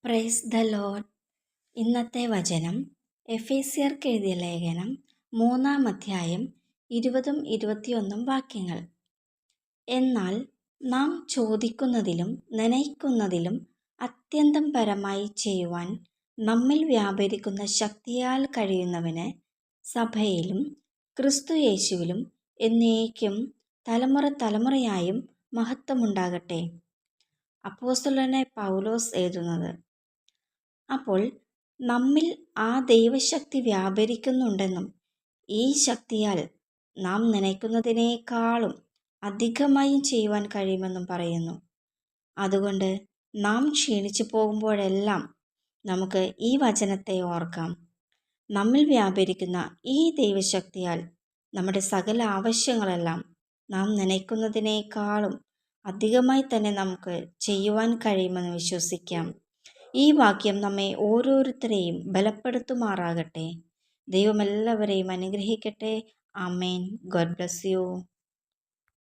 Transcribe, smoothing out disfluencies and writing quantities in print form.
Praise the Lord. ഇന്നത്തെ വചനം എഫേസ്യർക്ക് എഴുതിയ ലേഖനം 3-ാം അധ്യായം 20-21 വാക്യങ്ങൾ. എന്നാൽ നാം ചോദിക്കുന്നതിലും നനയ്ക്കുന്നതിലും അത്യന്തം പരമായി ചെയ്യുവാൻ നമ്മിൽ വ്യാപരിക്കുന്ന ശക്തിയാൽ കഴിയുന്നവന് സഭയിലും ക്രിസ്തു യേശുവിലും എന്നേക്കും തലമുറ തലമുറയായും മഹത്വമുണ്ടാകട്ടെ. അപ്പോസ്തലനായ പൗലോസ് എഴുതുന്നത്. അപ്പോൾ നമ്മിൽ ആ ദൈവശക്തി വ്യാപരിക്കുന്നുണ്ടെന്നും ഈ ശക്തിയാൽ നാം നനയ്ക്കുന്നതിനേക്കാളും അധികമായും ചെയ്യുവാൻ കഴിയുമെന്നും പറയുന്നു. അതുകൊണ്ട് നാം ക്ഷീണിച്ചു പോകുമ്പോഴെല്ലാം നമുക്ക് ഈ വചനത്തെ ഓർക്കാം. നമ്മിൽ വ്യാപരിക്കുന്ന ഈ ദൈവശക്തിയാൽ നമ്മുടെ സകല ആവശ്യങ്ങളെല്ലാം നാം നനയ്ക്കുന്നതിനേക്കാളും അധികമായി തന്നെ നമുക്ക് ചെയ്യുവാൻ കഴിയുമെന്ന് വിശ്വസിക്കാം. ഈ വാക്യം നമ്മെ ഓരോരുത്തരെയും ബലപ്പെടുത്തുമാറാകട്ടെ. ദൈവം എല്ലാവരെയും അനുഗ്രഹിക്കട്ടെ. ആമേൻ. God bless U.